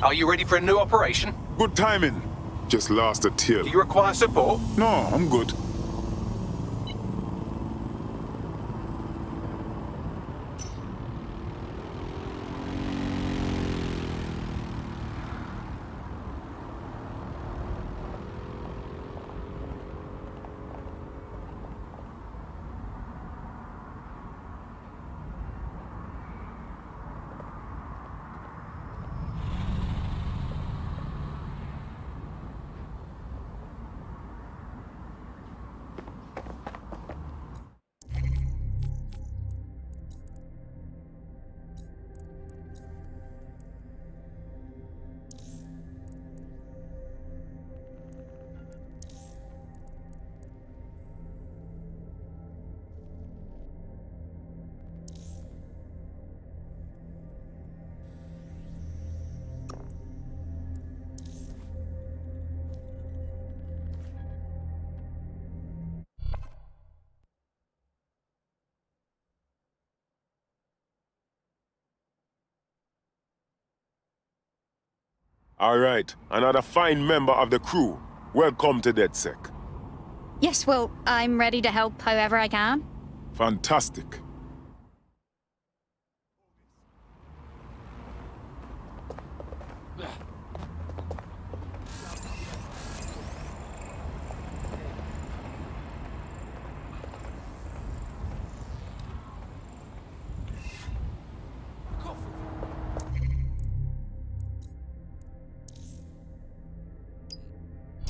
Are you ready for a new operation? Good timing. Just lost a till. Do you require support? No, I'm good. All right, another fine member of the crew. Welcome to DedSec. Yes, well, I'm ready to help however I can. Fantastic.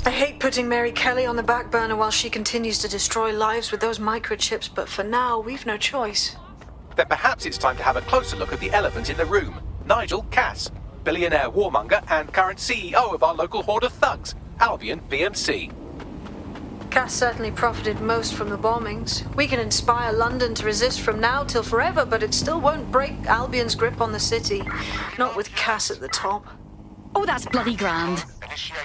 I hate putting Mary Kelly on the back burner while she continues to destroy lives with those microchips, but for now, we've no choice. Then perhaps it's time to have a closer look at the elephant in the room. Nigel Cass, billionaire warmonger and current CEO of our local horde of thugs, Albion BMC. Cass certainly profited most from the bombings. We can inspire London to resist from now till forever, but it still won't break Albion's grip on the city. Not with Cass at the top. Oh, that's bloody grand.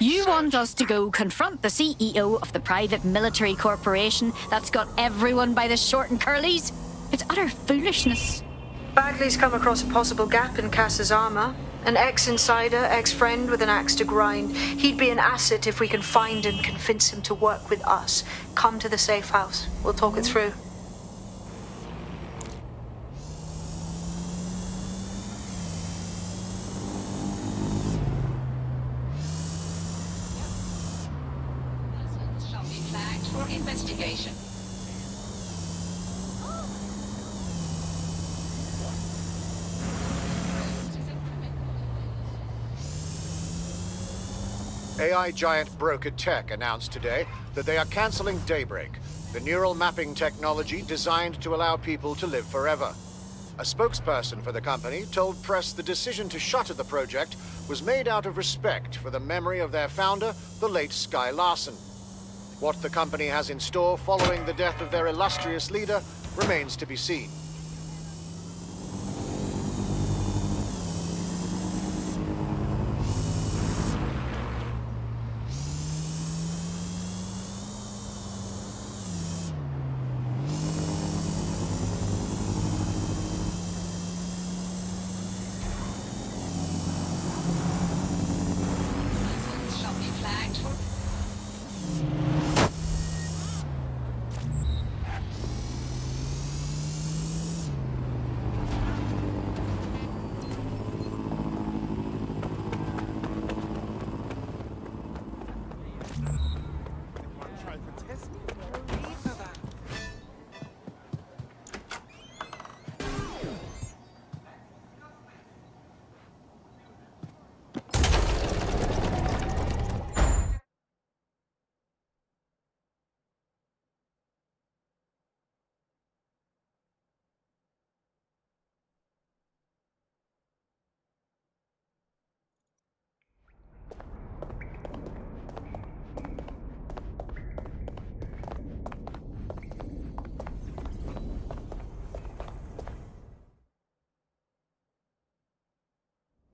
You want us to go confront the CEO of the private military corporation that's got everyone by the short and curlies? It's utter foolishness. Bagley's come across a possible gap in Cass's armor. An ex-insider, ex-friend with an axe to grind. He'd be an asset if we can find and convince him to work with us. Come to the safe house. We'll talk it through. Shall be flagged for investigation. AI giant Broker Tech announced today that they are canceling Daybreak, the neural mapping technology designed to allow people to live forever. A spokesperson for the company told press the decision to shutter the project was made out of respect for the memory of their founder, the late Sky Larson. What the company has in store following the death of their illustrious leader remains to be seen. Shall be flagged for...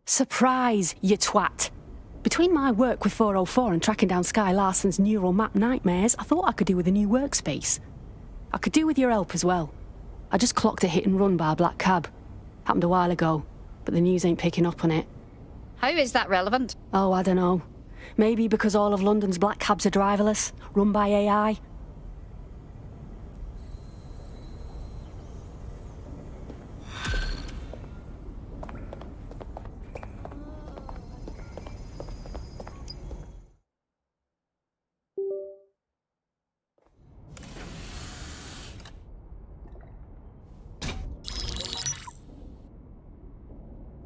Surprise, you twat. Between my work with 404 and tracking down Sky Larson's neural map nightmares, I thought I could do with a new workspace. I could do with your help as well. I just clocked a hit and run by a black cab. Happened a while ago, but the news ain't picking up on it. How is that relevant? Oh, I don't know. Maybe because all of London's black cabs are driverless, run by AI.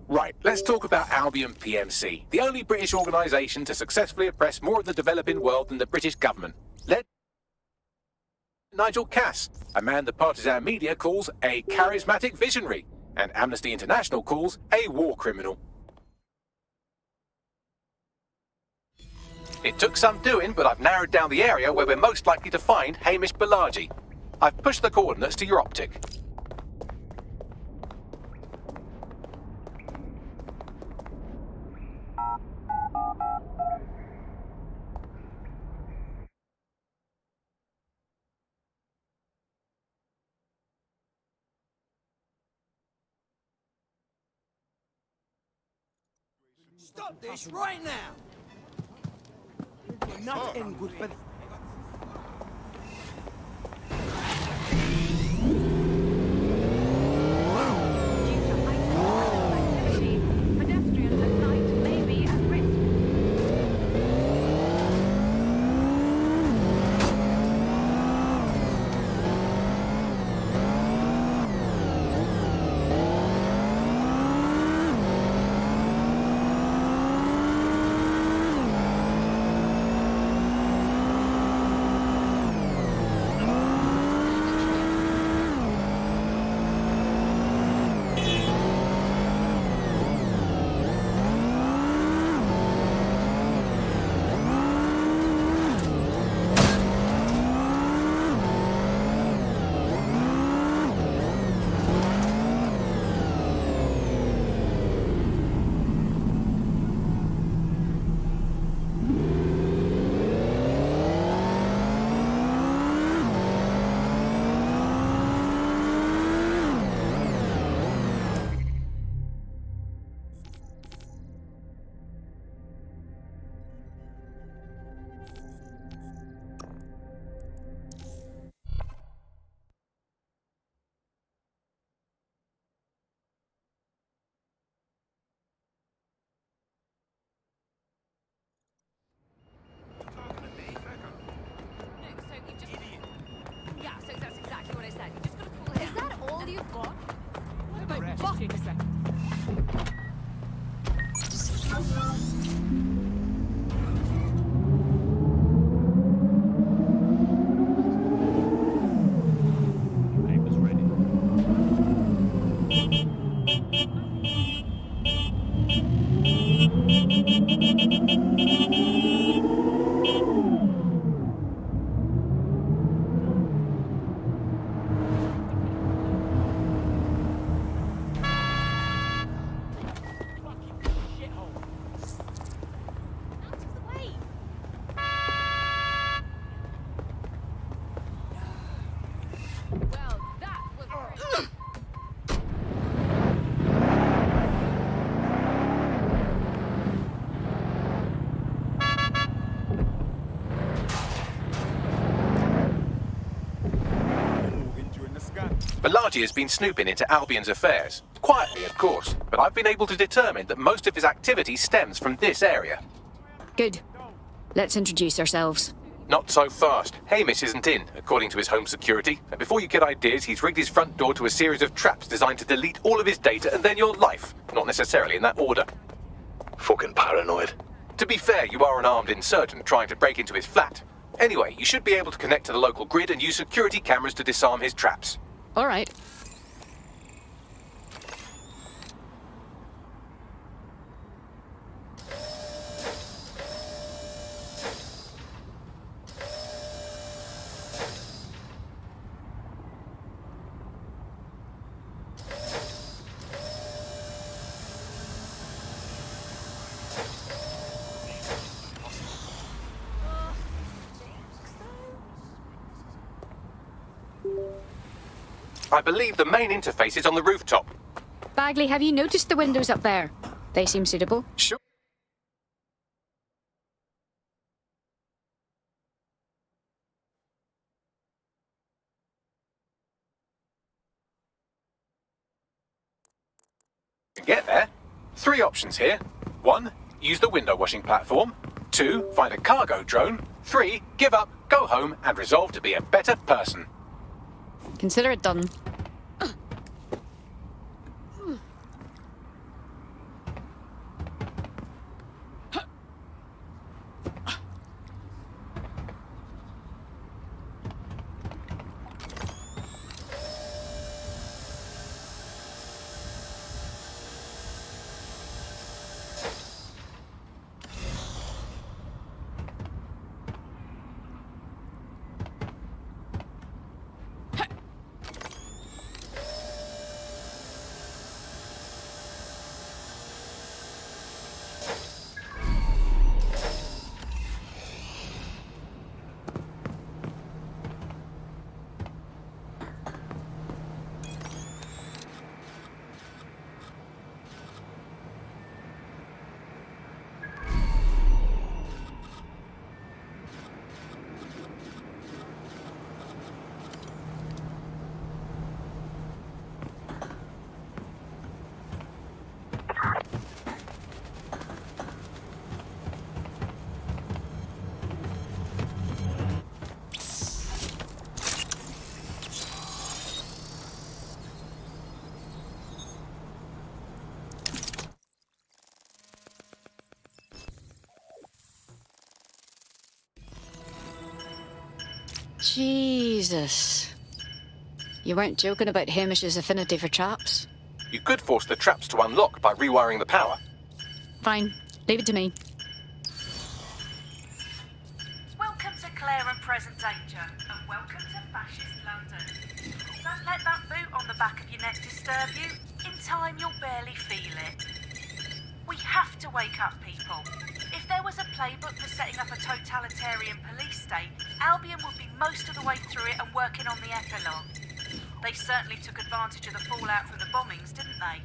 Right, let's talk about Albion PMC, the only British organisation to successfully oppress more of the developing world than the British government. Led Nigel Cass, a man the partisan media calls a charismatic visionary, and Amnesty International calls a war criminal. It took some doing, but I've narrowed down the area where we're most likely to find Hamish Balaji. I've pushed the coordinates to your optic. Stop this right now! You're not in good for... Balaji has been snooping into Albion's affairs. Quietly, of course, but I've been able to determine that most of his activity stems from this area. Good. Let's introduce ourselves. Not so fast. Hamish isn't in, according to his home security. And before you get ideas, he's rigged his front door to a series of traps designed to delete all of his data and then your life. Not necessarily in that order. Fucking paranoid. To be fair, you are an armed insurgent trying to break into his flat. Anyway, you should be able to connect to the local grid and use security cameras to disarm his traps. All right. I believe the main interface is on the rooftop. Bagley, have you noticed the windows up there? They seem suitable. Sure. get there. 3 options here. 1, use the window washing platform. 2, find a cargo drone. 3, give up, go home, and resolve to be a better person. Consider it done. Jesus. You weren't joking about Hamish's affinity for traps? You could force the traps to unlock by rewiring the power. Fine. Leave it to me. Welcome to Clare and Present Danger, and welcome to fascist London. Don't let that boot on the back of your neck disturb you. In time, you'll barely feel it. We have to wake up people. If there was a playbook for setting up a totalitarian police state, Albion would be most of the way through it and working on the epilogue. They certainly took advantage of the fallout from the bombings, didn't they?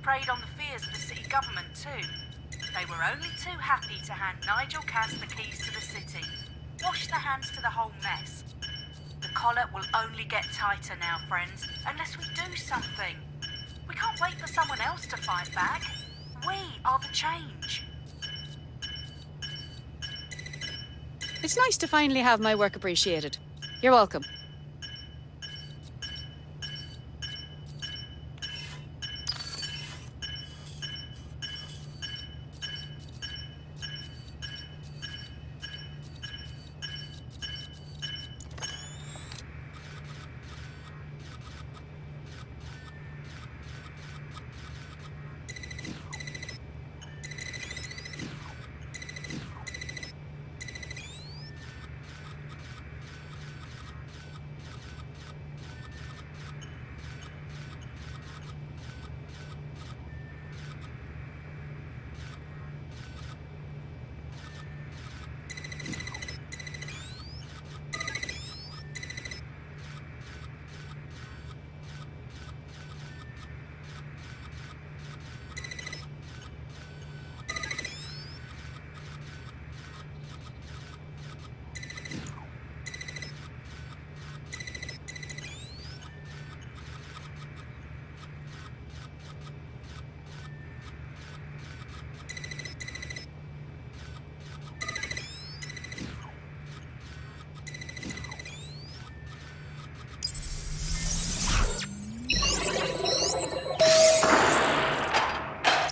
Preyed on the fears of the city government too. They were only too happy to hand Nigel Cass the keys to the city. Wash their hands to the whole mess. The collar will only get tighter now, friends, unless we do something. We can't wait for someone else to fight back. We are the change. It's nice to finally have my work appreciated. You're welcome.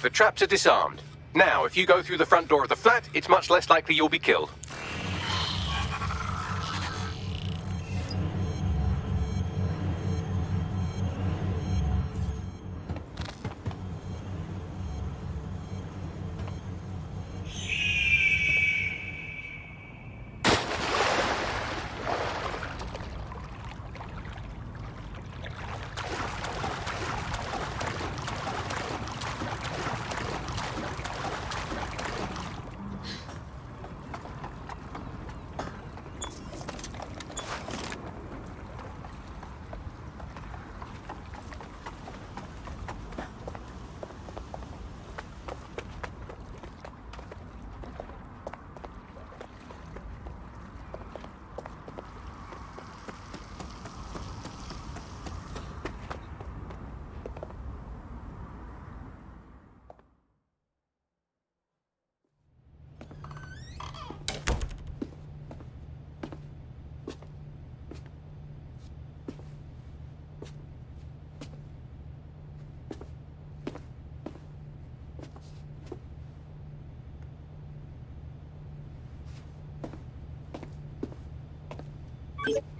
The traps are disarmed. Now, if you go through the front door of the flat, it's much less likely you'll be killed.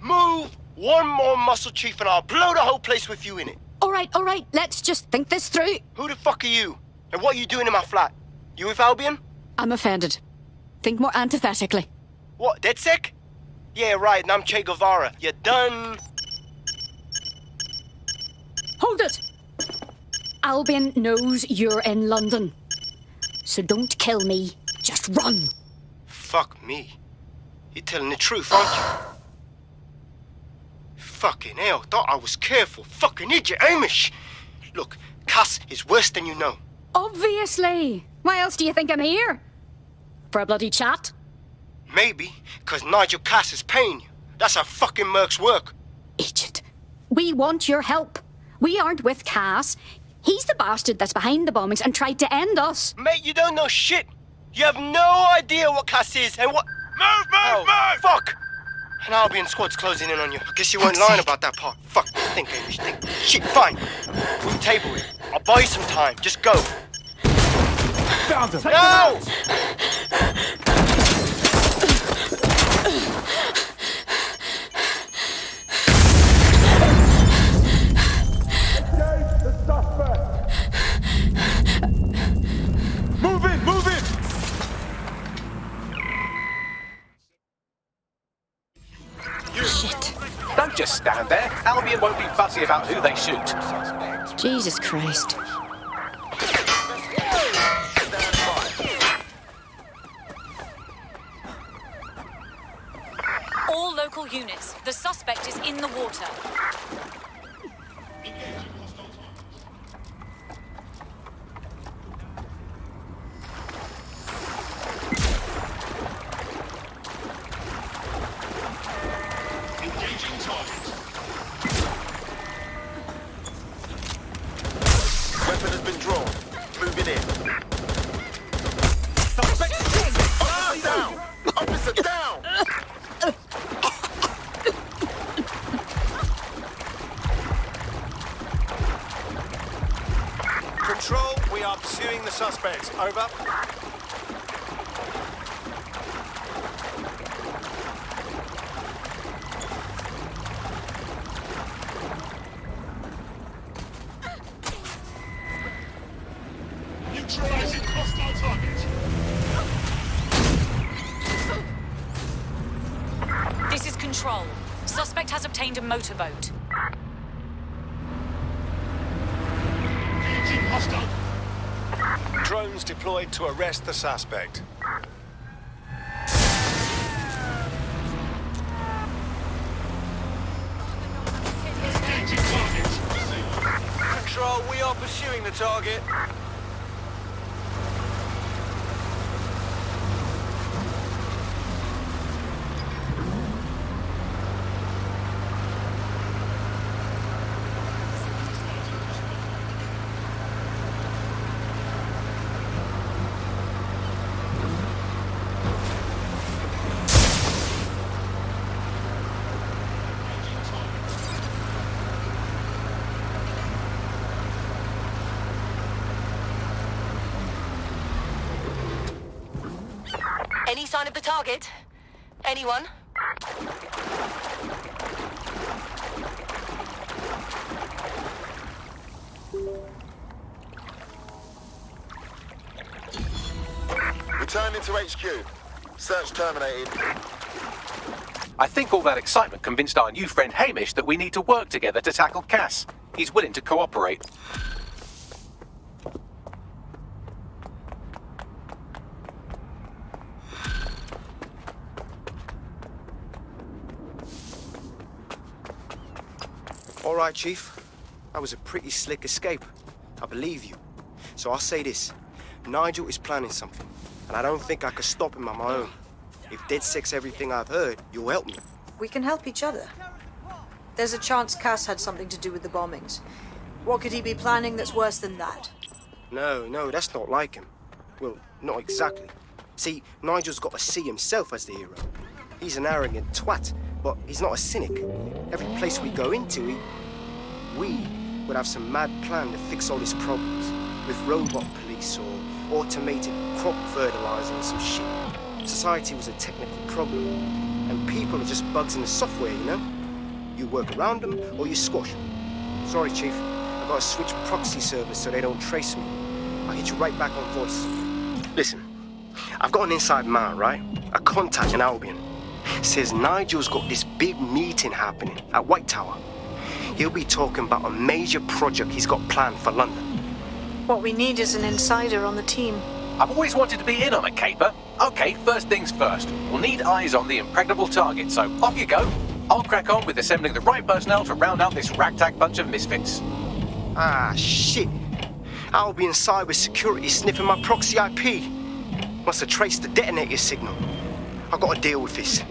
Move one more muscle, Chief, and I'll blow the whole place with you in it. All right, let's just think this through. Who the fuck are you? And what are you doing in my flat? You with Albion? I'm offended. Think more antithetically. What, dead sick? Yeah, right, and I'm Che Guevara. You're done. Hold it! Albion knows you're in London. So don't kill me, just run. Fuck me. You're telling the truth, aren't you? Fucking hell, thought I was careful. Fucking idiot, Amish. Look, Cass is worse than you know. Obviously. Why else do you think I'm here? For a bloody chat? Maybe, because Nigel Cass is paying you. That's how fucking mercs work. Agent, we want your help. We aren't with Cass. He's the bastard that's behind the bombings and tried to end us. Mate, you don't know shit. You have no idea what Cass is and what... Move! Fuck! An Albion squad's closing in on you. I guess you weren't lying about that part. Fuck, think, Amish, think. Shit, fine. We'll table it. I'll buy you some time. Just go. Found him! No! Move in! Shit. Don't just stand there. Albion won't be fussy about who they shoot. Jesus Christ. All local units. The suspect is in the water. Engaging target. Weapon has been drawn. Moving in. Suspect down! Officer down! Control, we are pursuing the suspect. Over. Neutralizing hostile target. This is Control. Suspect has obtained a motorboat. Engaging hostile. Drones deployed to arrest the suspect. Engaging target. Control, we are pursuing the target. Any sign of the target? Anyone? Returning to HQ. Search terminated. I think all that excitement convinced our new friend Hamish that we need to work together to tackle Cass. He's willing to cooperate. All right, Chief. That was a pretty slick escape. I believe you. So I'll say this. Nigel is planning something, and I don't think I could stop him on my own. If DedSec's everything I've heard, you'll help me. We can help each other. There's a chance Cass had something to do with the bombings. What could he be planning that's worse than that? No, that's not like him. Well, not exactly. See, Nigel's got to see himself as the hero. He's an arrogant twat, but he's not a cynic. Every place we go into, we would have some mad plan to fix all his problems. With robot police or automated crop fertilizer or some shit. Society was a technical problem, And people are just bugs in the software, you know? You work around them, or you squash them. Sorry, Chief. I've got to switch proxy servers so they don't trace me. I'll hit you right back on voice. Listen, I've got an inside man, right? A contact in Albion. Says Nigel's got this big meeting happening at White Tower. He'll be talking about a major project he's got planned for London. What we need is an insider on the team. I've always wanted to be in on a caper. Okay, first things first. We'll need eyes on the impregnable target, so off you go. I'll crack on with assembling the right personnel to round out this ragtag bunch of misfits. Ah, shit. Albion cyber security sniffing my proxy IP. Must have traced the detonator signal. I've got to deal with this.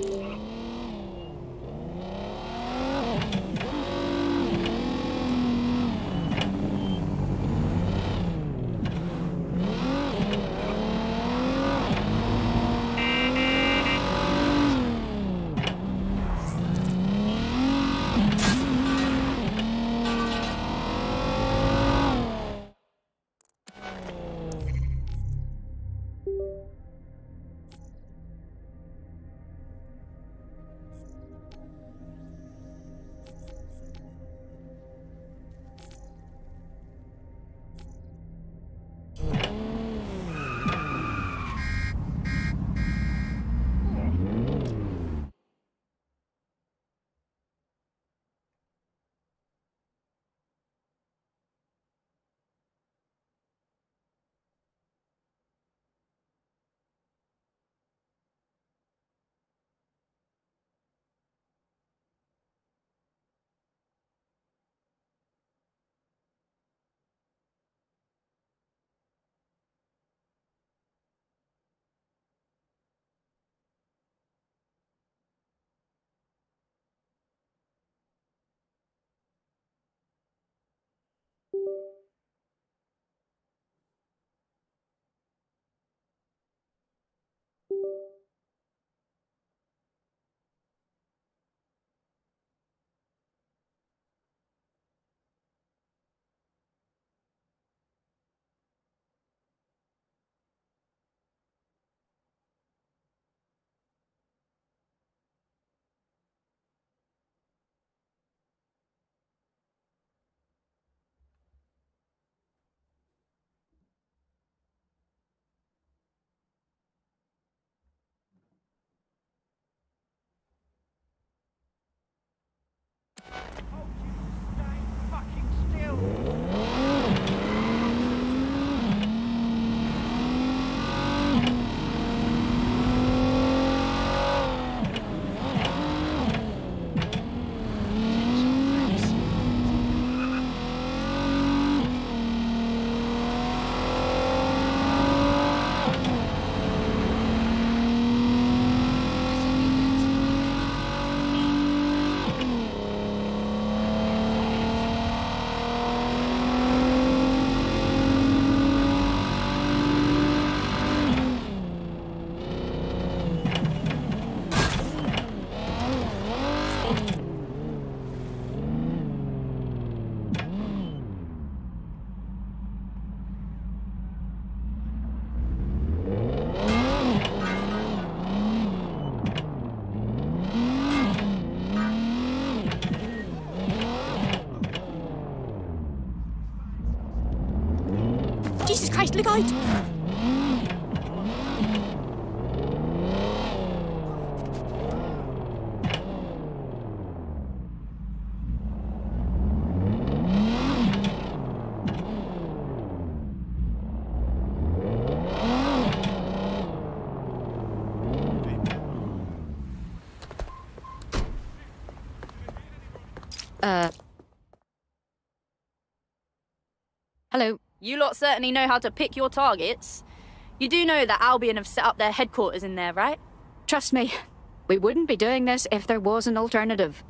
Jesus Christ, look out! Hello. You lot certainly know how to pick your targets. You do know that Albion have set up their headquarters in there, right? Trust me, we wouldn't be doing this if there was an alternative.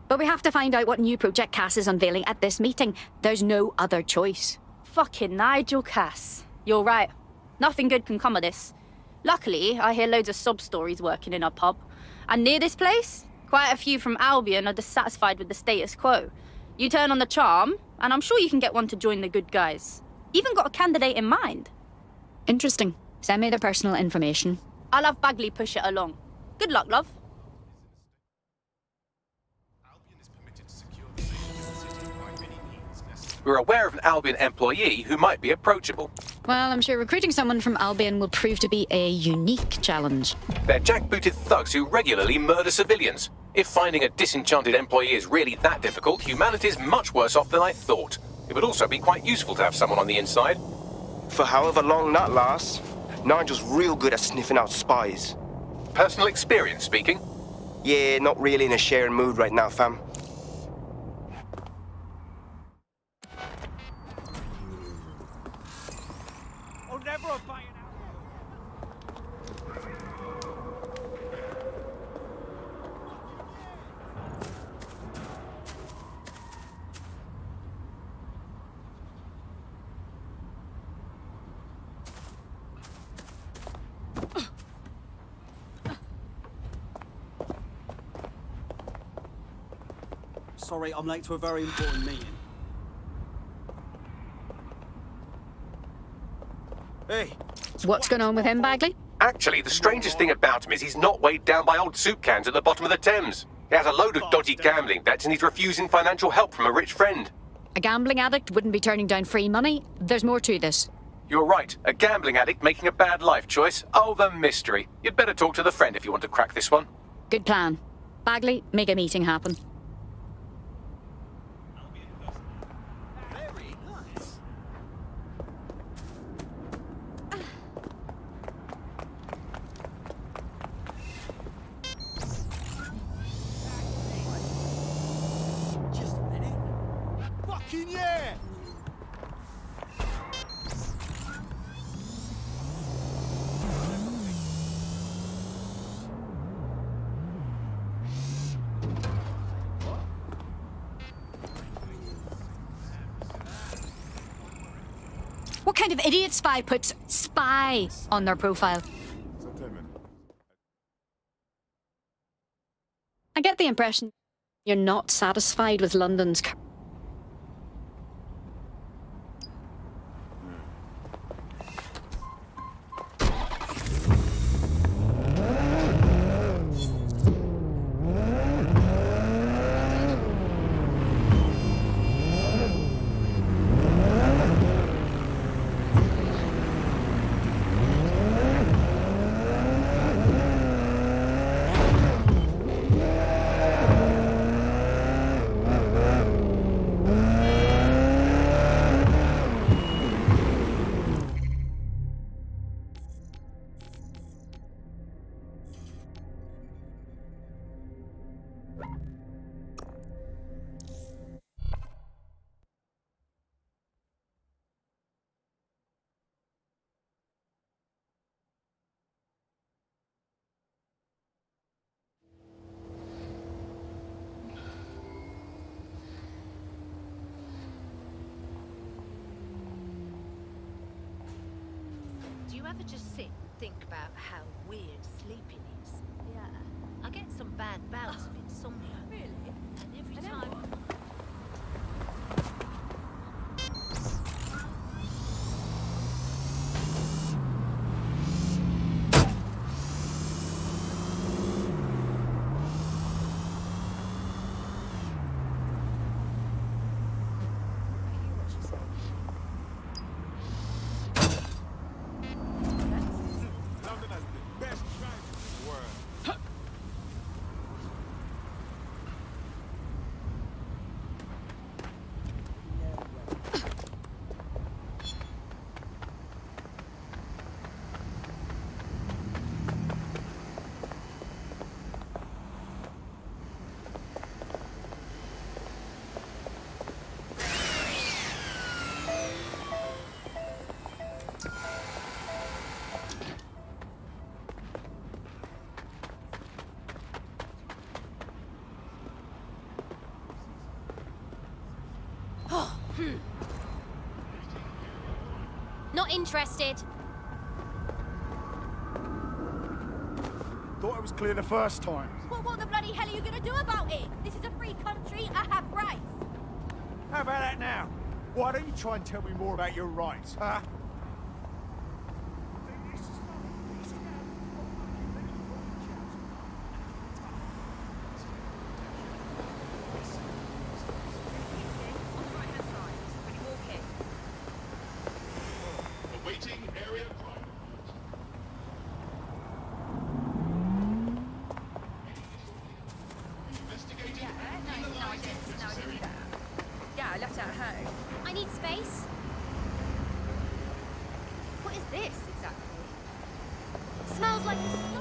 But we have to find out what new project Cass is unveiling at this meeting. There's no other choice. Fucking Nigel Cass. You're right. Nothing good can come of this. Luckily, I hear loads of sob stories working in our pub. And near this place, quite a few from Albion are dissatisfied with the status quo. You turn on the charm, and I'm sure you can get one to join the good guys. Even got a candidate in mind. Interesting. Send me their personal information. I'll have Bagley push it along. Good luck, love. We're aware of an Albion employee who might be approachable. Well, I'm sure recruiting someone from Albion will prove to be a unique challenge. They're jackbooted thugs who regularly murder civilians. If finding a disenchanted employee is really that difficult, humanity's much worse off than I thought. It would also be quite useful to have someone on the inside. For however long that lasts, Nigel's real good at sniffing out spies. Personal experience speaking? Yeah, not really in a sharing mood right now, fam. I'll never obey an Sorry, I'm late to a very important meeting. Hey. What's going on with him, Bagley? Actually, the strangest thing about him is he's not weighed down by old soup cans at the bottom of the Thames. He has a load of dodgy gambling debts and he's refusing financial help from a rich friend. A gambling addict wouldn't be turning down free money. There's more to this. You're right, a gambling addict making a bad life choice. Oh, the mystery. You'd better talk to the friend if you want to crack this one. Good plan. Bagley, make a meeting happen. Fucking yeah! What kind of idiot spy puts spy on their profile? I get the impression you're not satisfied with London's... Do you ever just sit and think about how weird sleeping is? Yeah. I get some bad bouts of insomnia. Really? And every time... Not interested. Thought it was clear the first time. Well, what the bloody hell are you gonna do about it? This is a free country. I have rights. How about that now? Why don't you try and tell me more about your rights, huh? need space? What is this exactly? Smells like a skunk.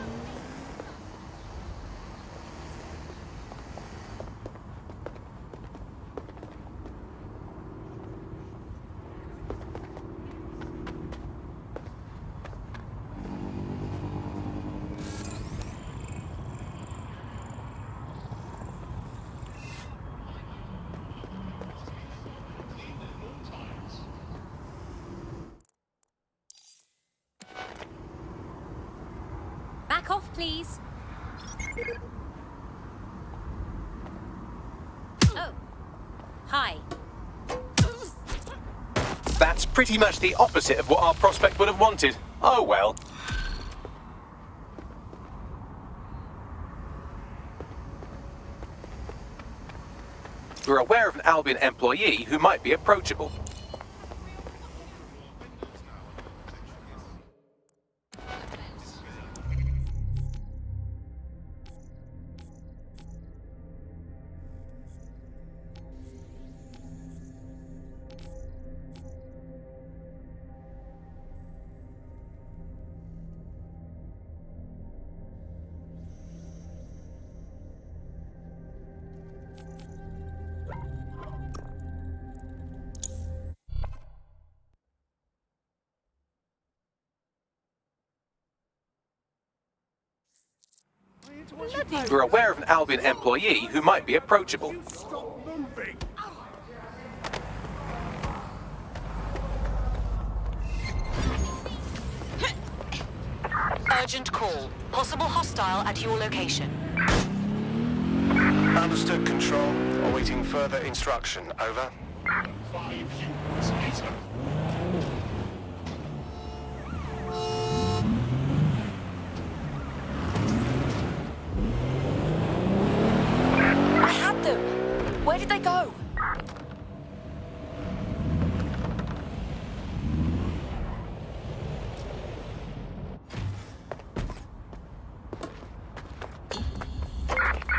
Back off, please. Oh. Hi. That's pretty much the opposite of what our prospect would have wanted. Oh well. We're aware of an Albion employee who might be approachable. We're aware of an Albion employee who might be approachable. Stop moving! Urgent call. Possible hostile at your location. Understood, Control. Awaiting further instruction. Over. 5 humans later. I had them. Where did they go?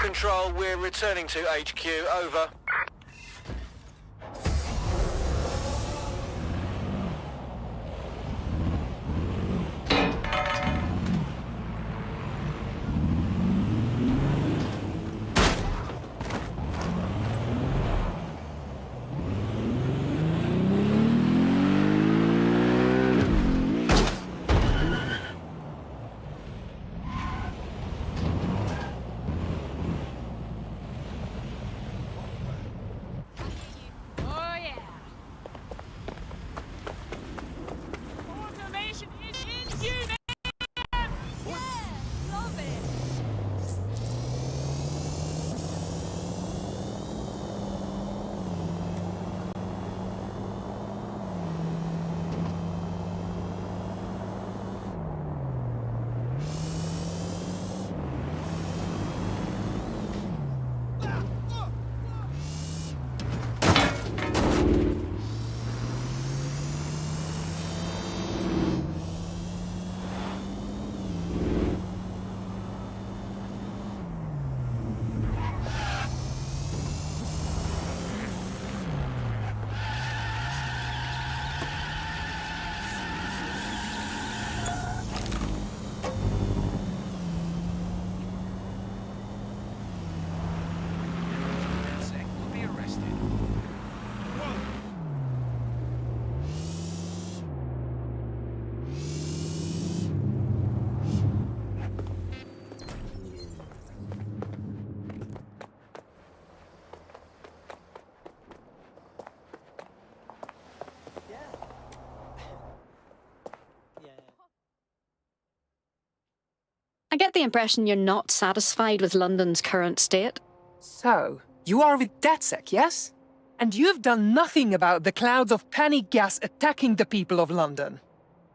Control, we're returning to HQ. Over. I get the impression you're not satisfied with London's current state. So, you are with DedSec, yes? And you've done nothing about the clouds of panic gas attacking the people of London.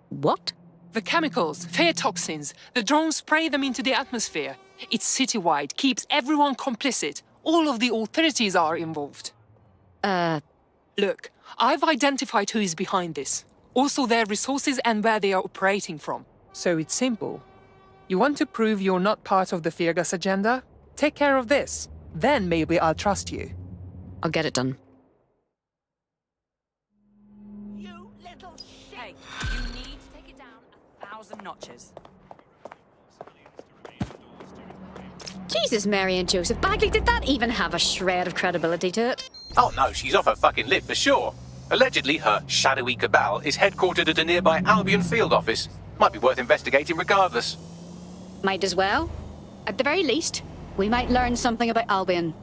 What? The chemicals, fear toxins, the drones spray them into the atmosphere. It's citywide, keeps everyone complicit. All of the authorities are involved. Look, I've identified who is behind this. Also their resources and where they are operating from. So it's simple. You want to prove you're not part of the fear gas agenda? Take care of this. Then maybe I'll trust you. I'll get it done. and notches. Jesus, Mary and Joseph, Bagley, did that even have a shred of credibility to it? Oh no, she's off her fucking lid for sure. Allegedly, her shadowy cabal is headquartered at a nearby Albion field office. Might be worth investigating regardless. Might as well. At the very least, we might learn something about Albion.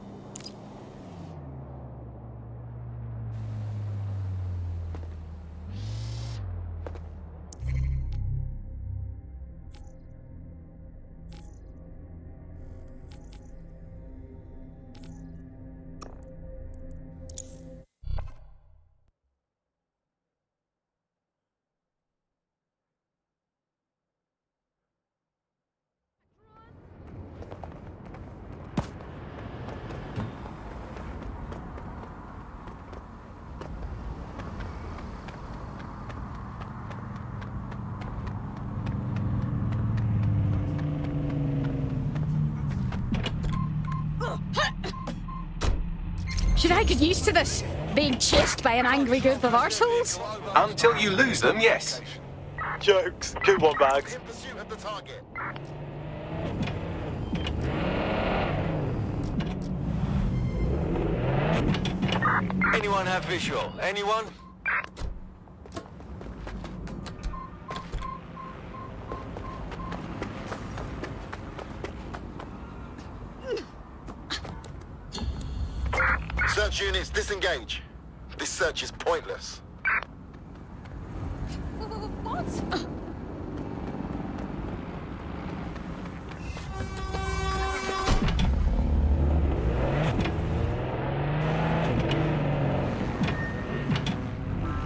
Should I get used to this? Being chased by an angry group of arseholes? Until you lose them, yes. Jokes. Good one, Bags. Anyone have visual? Anyone? Search units, disengage. This search is pointless. What?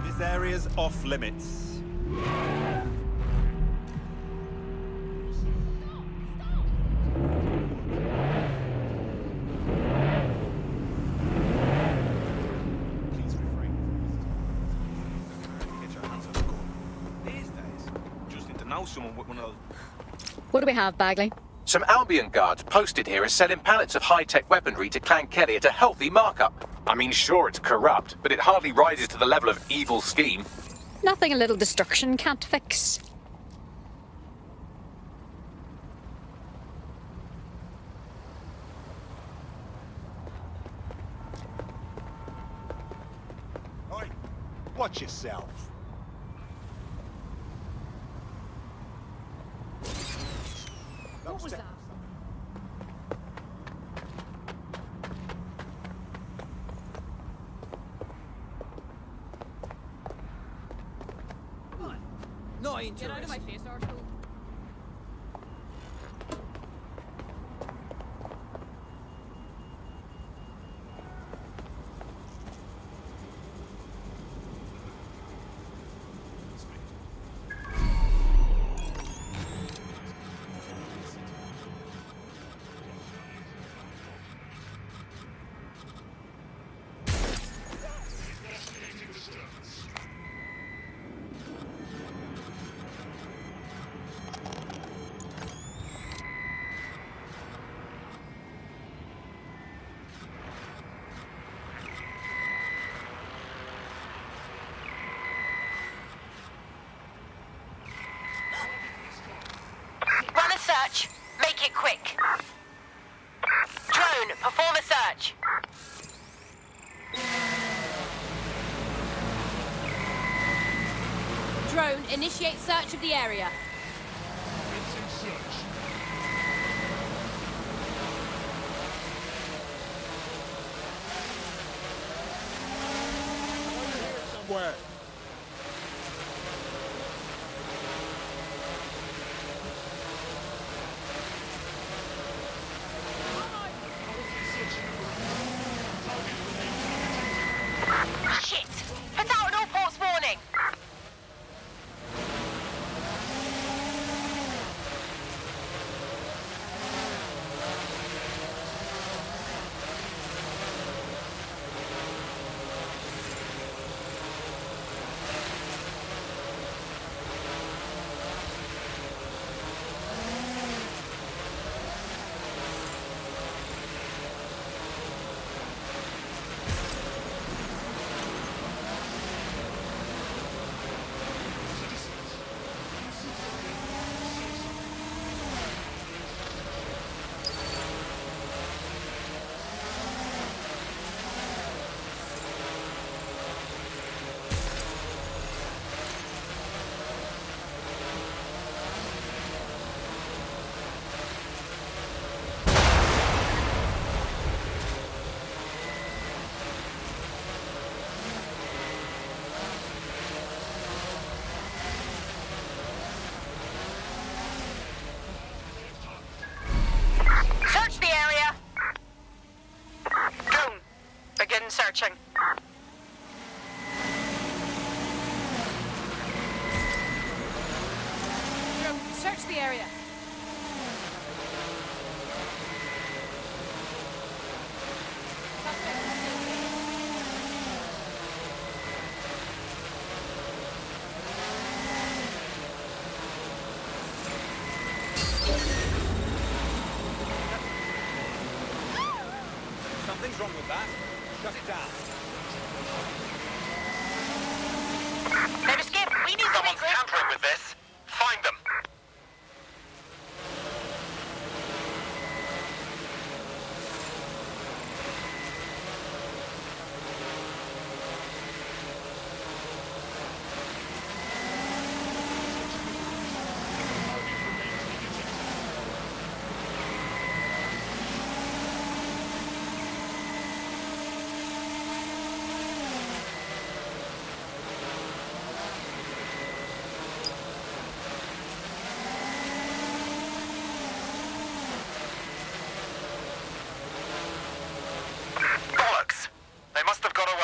This area's off limits. What do we have, Bagley? Some Albion guards posted here are selling pallets of high-tech weaponry to Clan Kelly at a healthy markup. I mean, sure, it's corrupt, but it hardly rises to the level of evil scheme. Nothing a little destruction can't fix. Oi, watch yourself. What was that? Not interested. Get out of my face, arsehole. Run a search. Make it quick. Drone, perform a search. Drone, initiate search of the area. Somewhere. Shit! Put out an all-ports warning. searching. Search the area. Something's wrong with that. Shut it down. They've escaped. We need to Someone's tampering with this. Find them. Bollocks! They must have got away.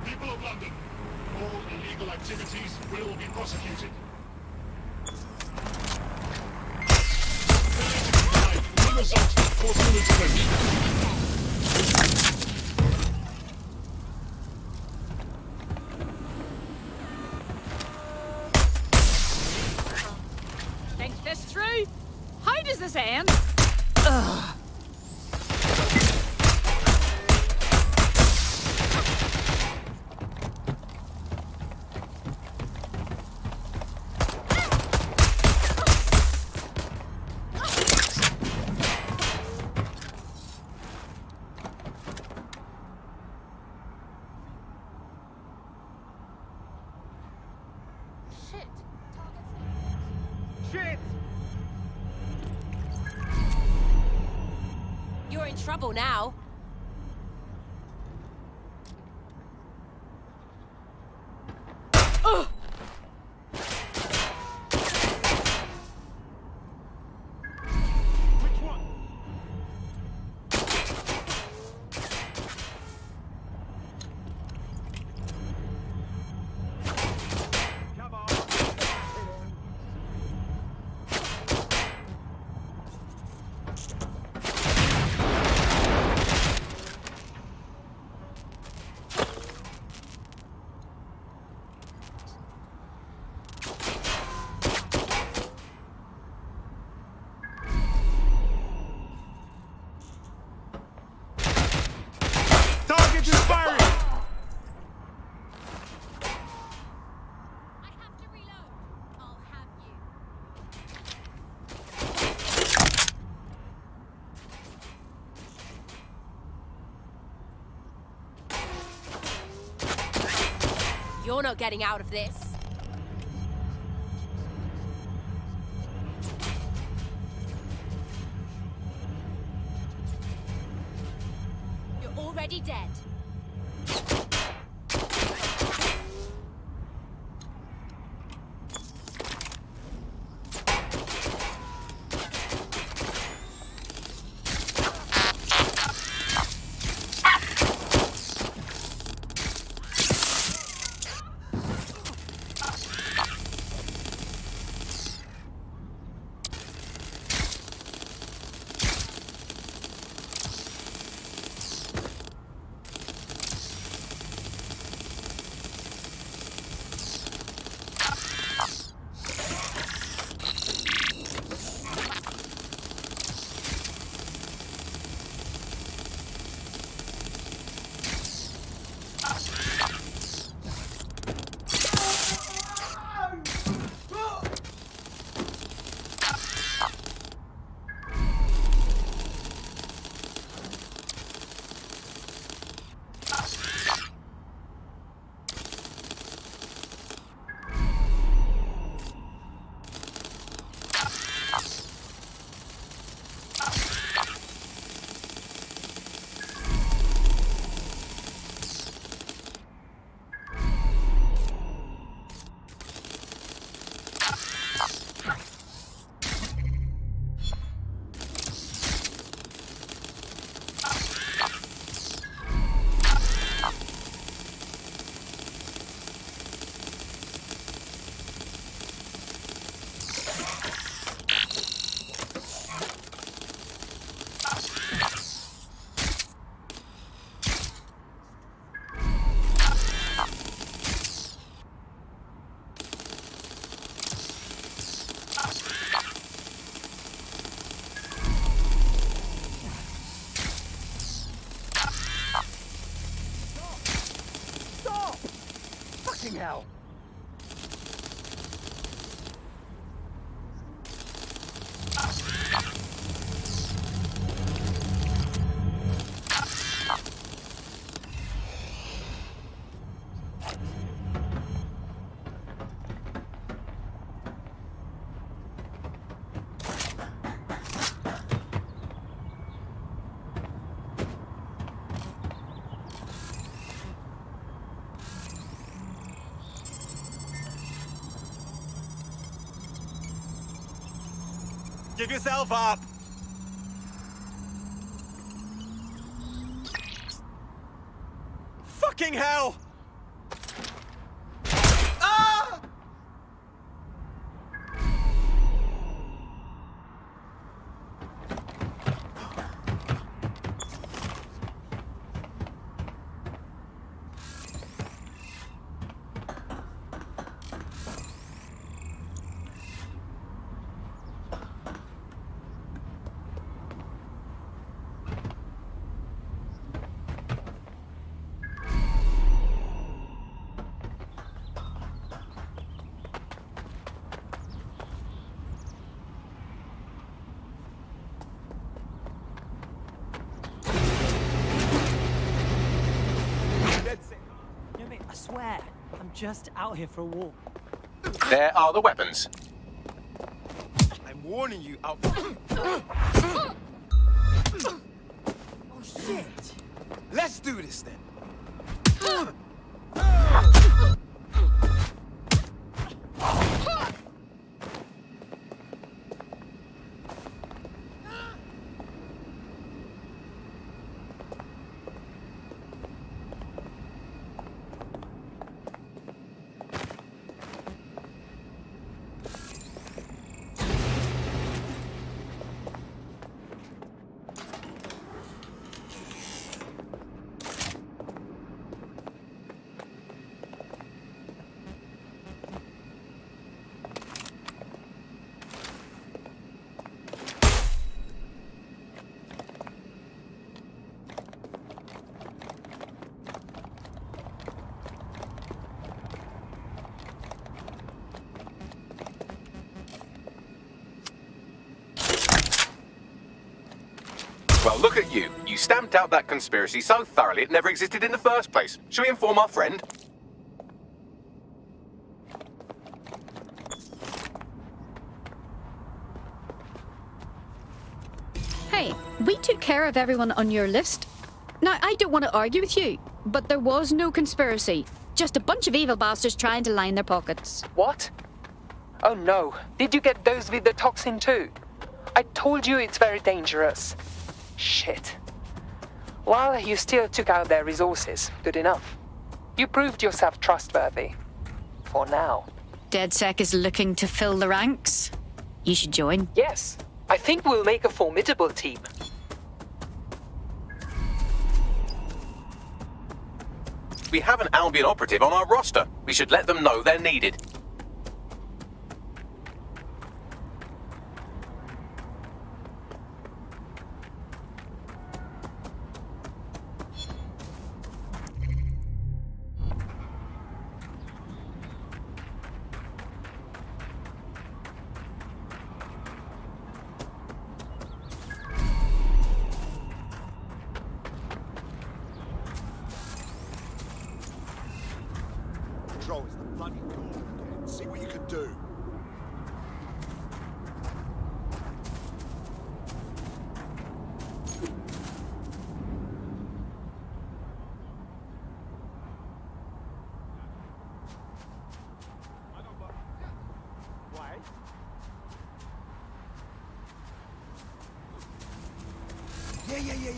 People of London, all illegal activities will be prosecuted. The result for Think this through. How does this end? Ugh. Shit! You're in trouble now. Ugh. Which one? Come on. Target is firing! You're not getting out of this. You're already dead. Fucking hell! Give yourself up! Fucking hell! Ah! I swear, I'm just out here for a walk. There are the weapons. I'm warning you out. Oh shit! Let's do this then. Well, look at you. You stamped out that conspiracy so thoroughly it never existed in the first place. Shall we inform our friend? Hey, we took care of everyone on your list. Now, I don't want to argue with you, but there was no conspiracy. Just a bunch of evil bastards trying to line their pockets. What? Oh no. Did you get those with the toxin too? I told you it's very dangerous. Shit. Well, you still took out their resources. Good enough. You proved yourself trustworthy. For now. DedSec is looking to fill the ranks. You should join. Yes. I think we'll make a formidable team. We have an Albion operative on our roster. We should let them know they're needed. Control is the bloody call again. See what you can do.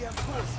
Yeah, of course.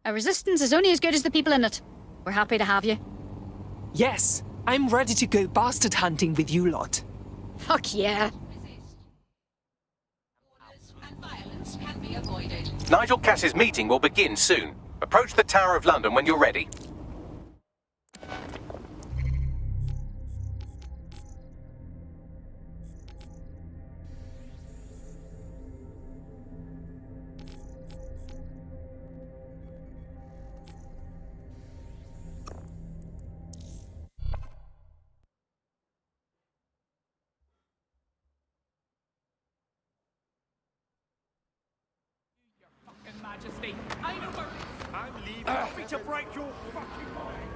A resistance is only as good as the people in it. We're happy to have you. Yes, I'm ready to go bastard hunting with you lot. Fuck yeah. Nigel Cass's meeting will begin soon. Approach the Tower of London when you're ready. Majesty, I'm leaving. Happy to break your fucking mind.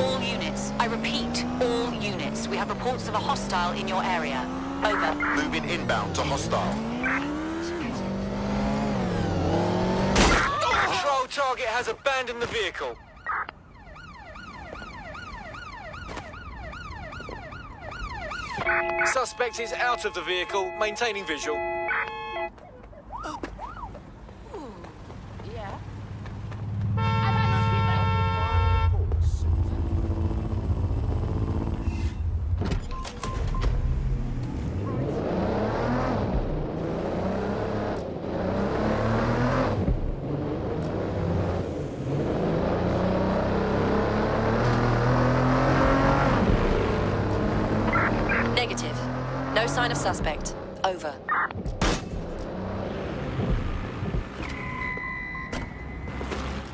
All units. I repeat, all units. We have reports of a hostile in your area. Over. Moving inbound to hostile. Control target has abandoned the vehicle. Suspect is out of the vehicle, maintaining visual. Yeah. Negative. No sign of suspect. Over.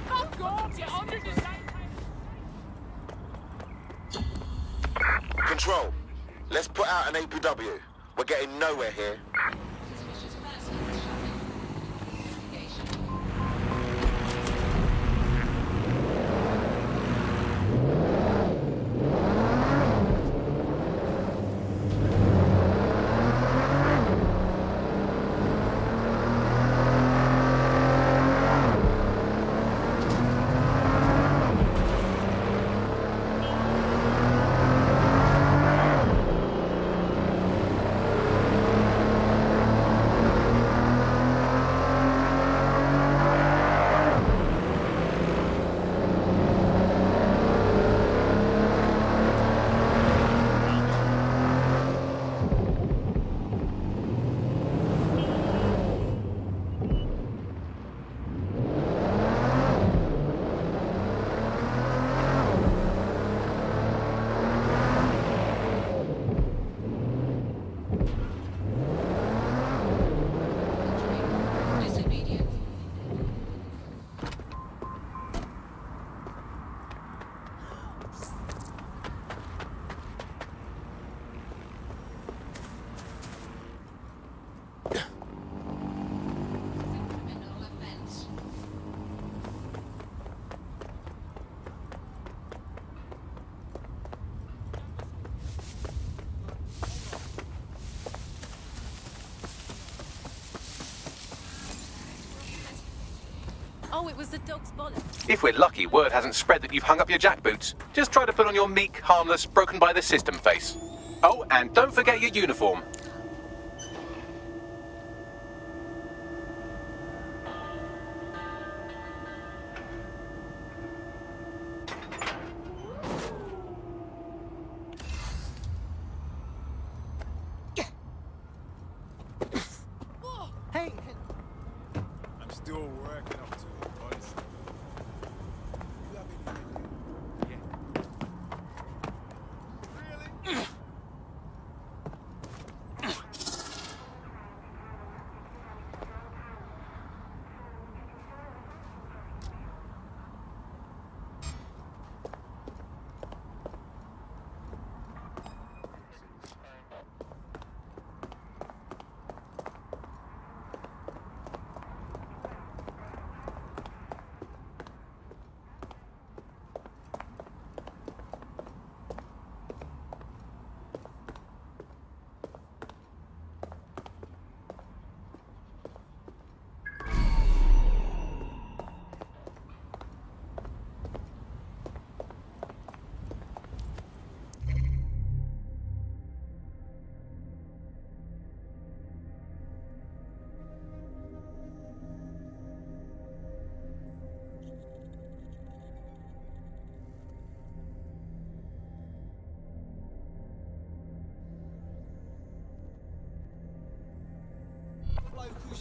Oh God, you're under design. Control. Let's put out an APW. We're getting nowhere here. Oh, it was the dog's bonnet. If we're lucky, word hasn't spread that you've hung up your jackboots. Just try to put on your meek, harmless, broken by the system face. Oh, and don't forget your uniform. Hey! I'm still working up to it, honestly. You have any idea? Yeah. Really?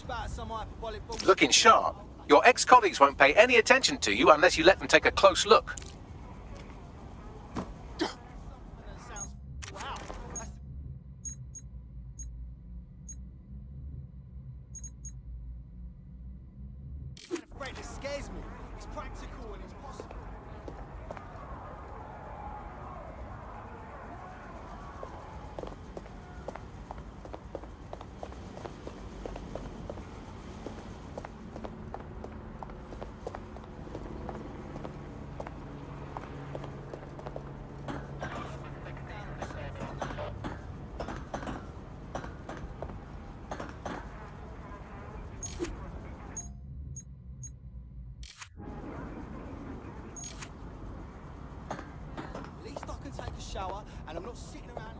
about some hyperbolic bullshit. Looking sharp. Your ex-colleagues won't pay any attention to you unless you let them take a close look. It scares me. It's practical and it's possible. Take a shower and I'm not sitting around.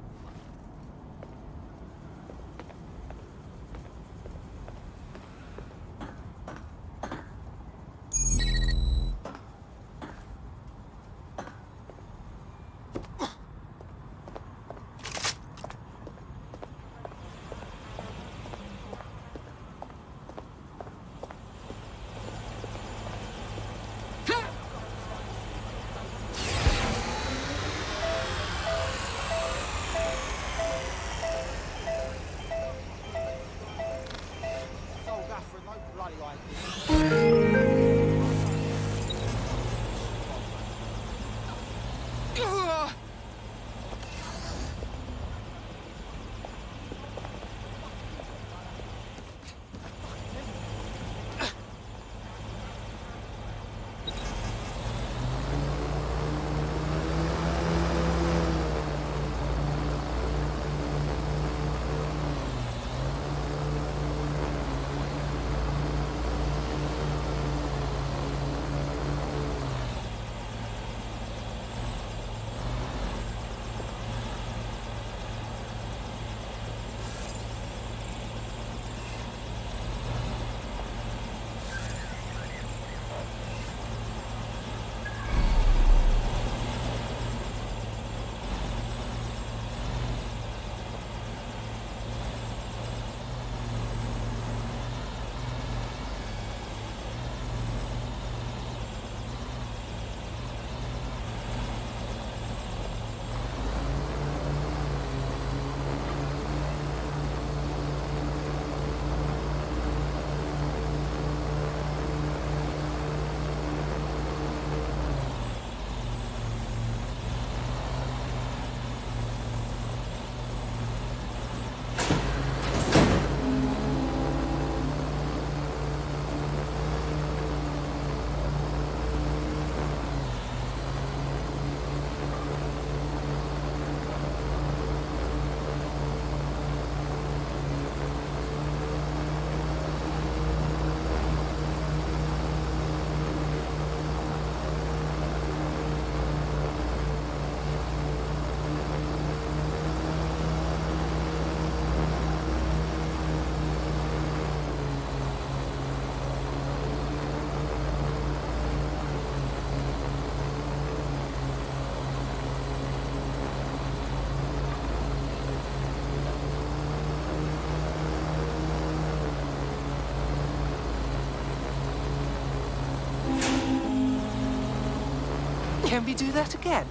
Can we do that again?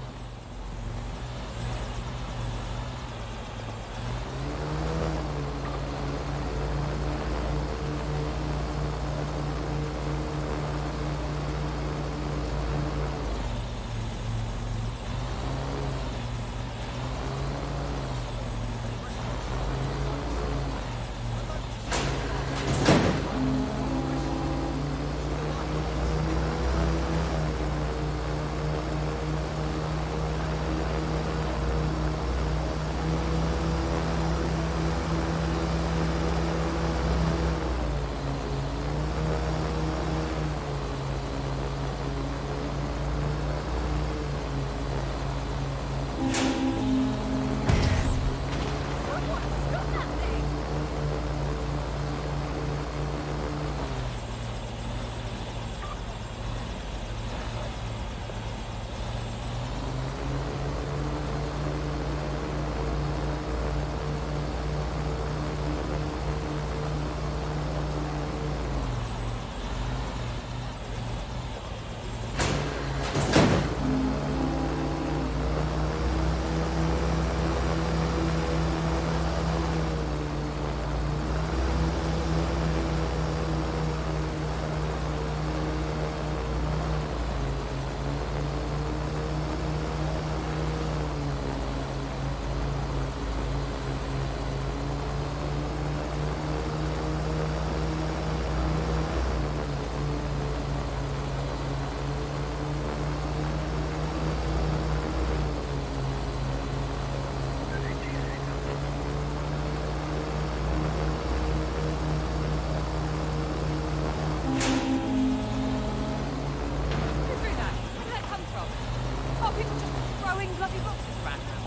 glowing bloody boxes around now.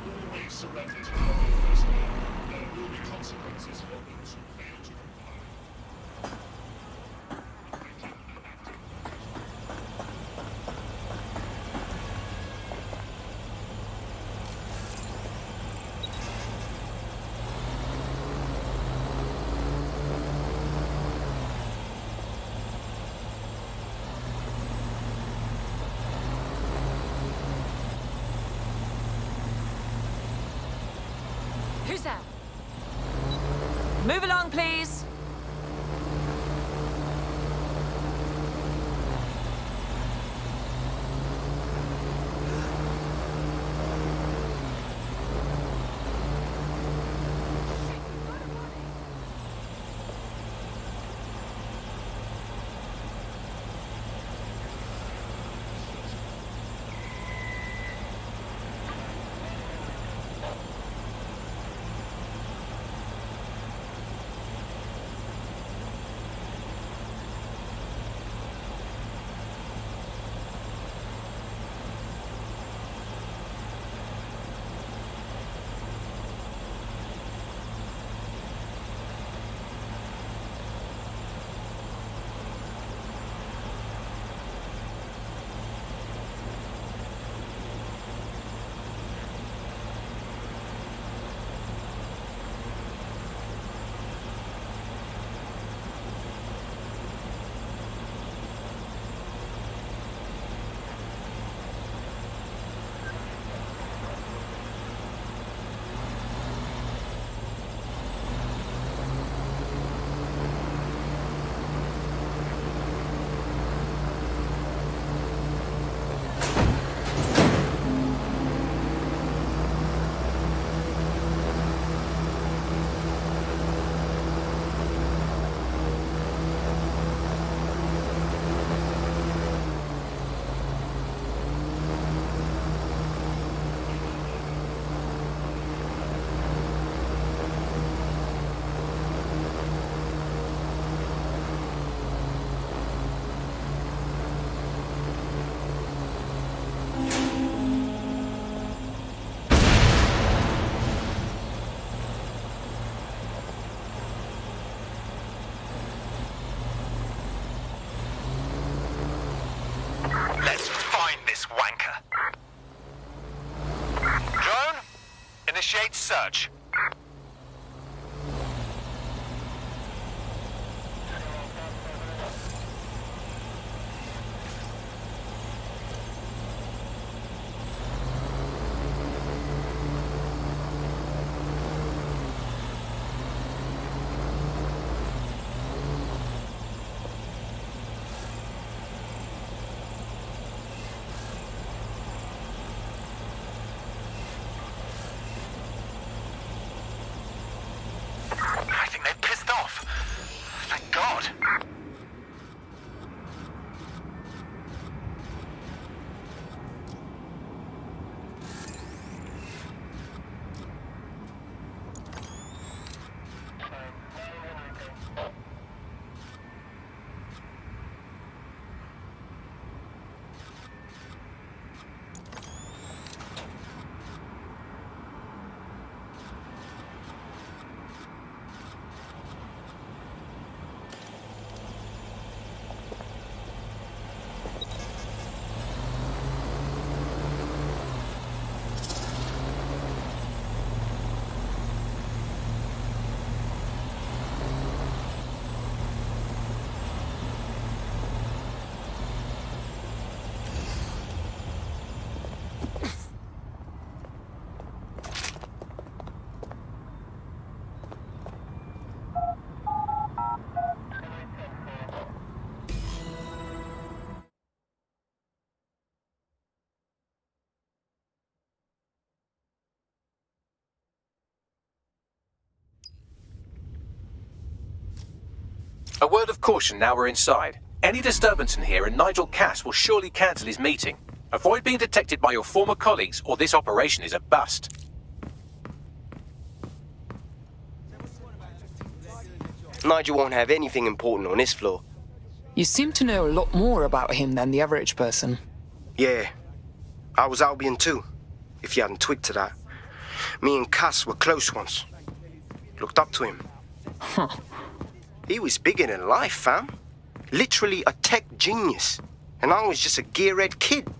Always surrender to government personnel. There will be consequences for those who fail to comply. Who's that? Move along, please. Let's find this wanker. Drone, initiate search. I think they're pissed off. Thank God. A word of caution now we're inside. Any disturbance in here and Nigel Cass will surely cancel his meeting. Avoid being detected by your former colleagues or this operation is a bust. Nigel won't have anything important on this floor. You seem to know a lot more about him than the average person. Yeah. I was Albion too, if you hadn't twigged to that. Me and Cass were close once. Looked up to him. Huh. He was bigger than life, fam. Literally a tech genius. And I was just a gearhead kid.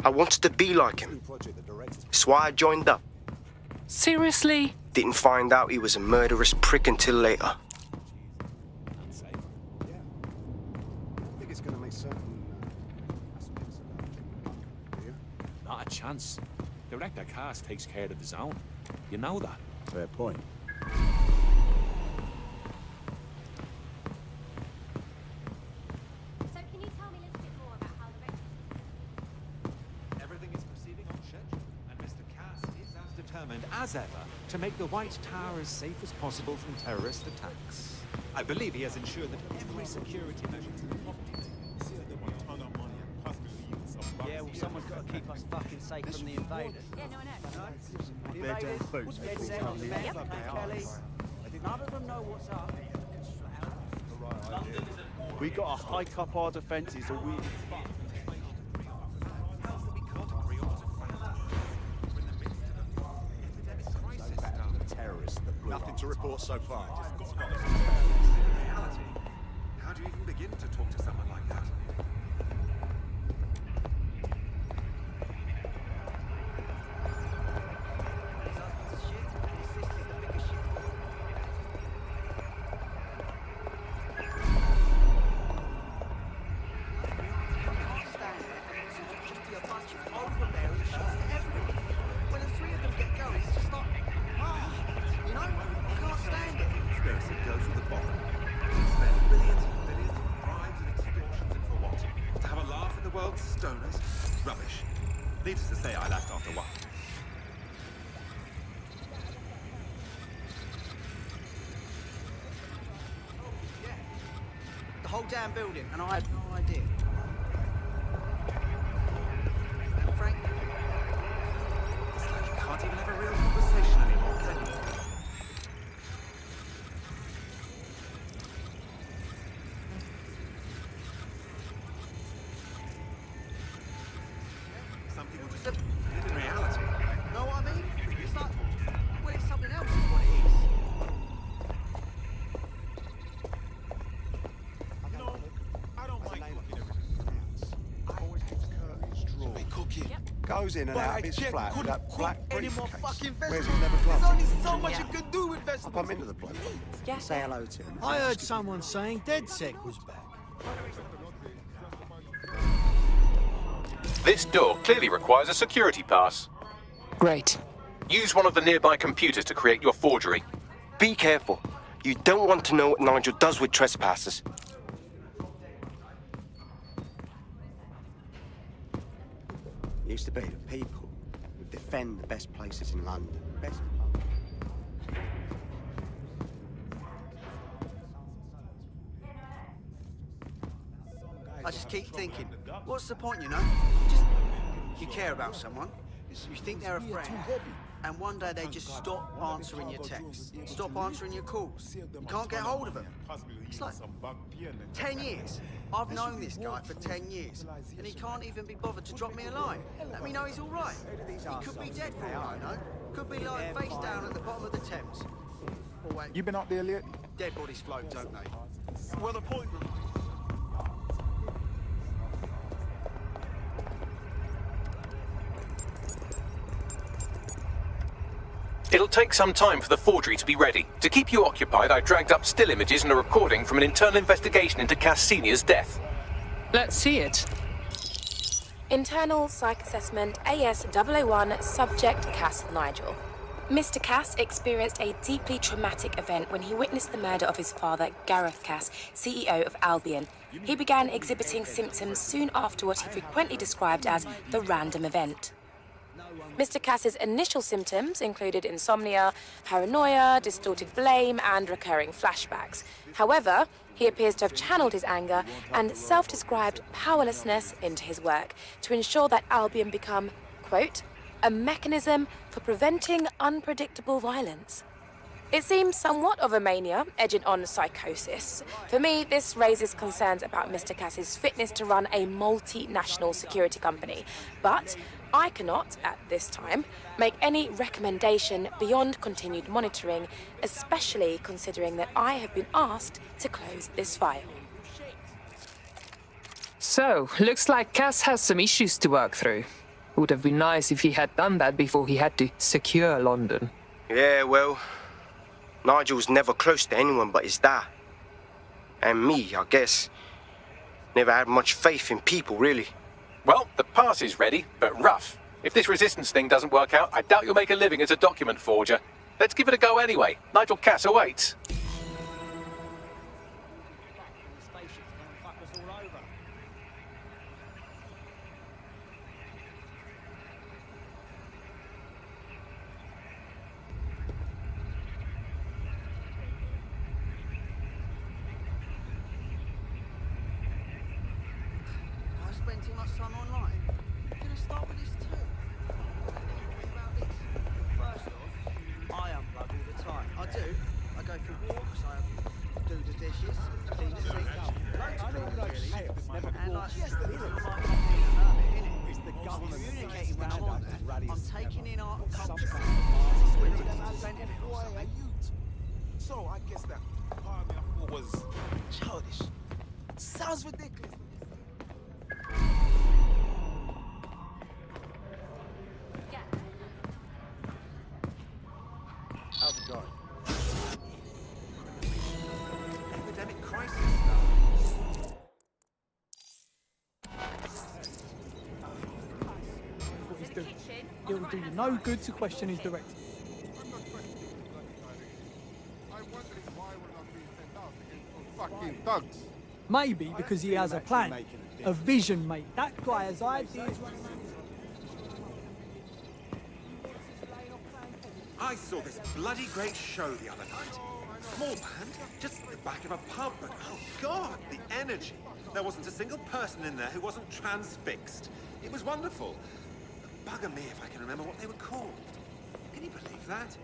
I wanted to be like him. That's why I joined up. Seriously? Didn't find out he was a murderous prick until later. Not a chance. Director Cass takes care of his own. You know that. Fair point. Everything is proceeding on schedule, and Mr. Cass is as determined as ever to make the White Tower as safe as possible from terrorist attacks. I believe he has ensured that every security measure is Yeah, well, someone's got to keep us fucking safe from the invaders. Yeah, no, I know. The invaders, Dead Set, Kelly. None of them know what's up. We got to hike up our defences or we... Nothing to report so far. How do you even begin to talk to someone like that? Stoners? Rubbish. Needless to say, I left after one. The whole damn building, and I had no idea. And Frank... It's like you can't even have a real conversation anymore, can you? Some people just live in reality. Know what I mean? It's like, well, it's something else is what it is. No, I don't like looking everything. I always hate curtains drawn. Hey, Cookie. Goes in and out of his flat with that black Any more briefcase. fucking Where's vegetables? his never There's club? only so much you can do with I vegetables. bump into the bloke. Say hello to him. I heard someone saying DedSec was back. This door clearly requires a security pass. Great. Use one of the nearby computers to create your forgery. Be careful. You don't want to know what Nigel does with trespassers. Used to be the people who defend the best places in London. Best. I just keep thinking, what's the point, you know? Just, you care about someone, you think they're a friend, and one day they just stop answering your texts, stop answering your calls. You can't get hold of them. It's like 10 years. I've known this guy for 10 years, and he can't even be bothered to drop me a line. Let me know he's all right. He could be dead for all I know. Could be lying face down at the bottom of the Thames. Or wait. You been up there lately? Dead bodies float, don't they? Well, the point... It'll take some time for the forgery to be ready. To keep you occupied, I dragged up still images and a recording from an internal investigation into Cass Senior's death. Let's see it. Internal Psych Assessment AS001 Subject Cass Nigel. Mr. Cass experienced a deeply traumatic event when he witnessed the murder of his father, Gareth Cass, CEO of Albion. He began exhibiting symptoms soon after what he frequently described as the random event. Mr. Cass's initial symptoms included insomnia, paranoia, distorted blame, and recurring flashbacks. However, he appears to have channeled his anger and self-described powerlessness into his work to ensure that Albion become, quote, a mechanism for preventing unpredictable violence. It seems somewhat of a mania, edging on psychosis. For me, this raises concerns about Mr. Cass's fitness to run a multinational security company. But I cannot, at this time, make any recommendation beyond continued monitoring, especially considering that I have been asked to close this file. So, looks like Cass has some issues to work through. Would have been nice if he had done that before he had to secure London. Yeah, well, Nigel's never close to anyone but his dad. And me, I guess. Never had much faith in people, really. Well, the pass is ready, but rough. If this resistance thing doesn't work out, I doubt you'll make a living as a document forger. Let's give it a go anyway. Nigel Cass awaits. I spend too much time online. You're gonna start with this too. About this. First off, I unplug all the time. I do. I go for walks. I do the dishes, clean the sink, loads of things really. And like, it's the government communicating when I'm on there. I'm taking in art and culture. So I guess that part of me I thought was childish. Sounds ridiculous. How's it going? Epidemic crisis What he's doing. It will do you no good to question his directive. Fucking thugs. Maybe because he has a plan. A vision, mate. That guy has ideas. I saw this bloody great show the other night. Small band, just at the back of a pub, but oh god, the energy. There wasn't a single person in there who wasn't transfixed. It was wonderful. Bugger me if I can remember what they were called. Can you believe that?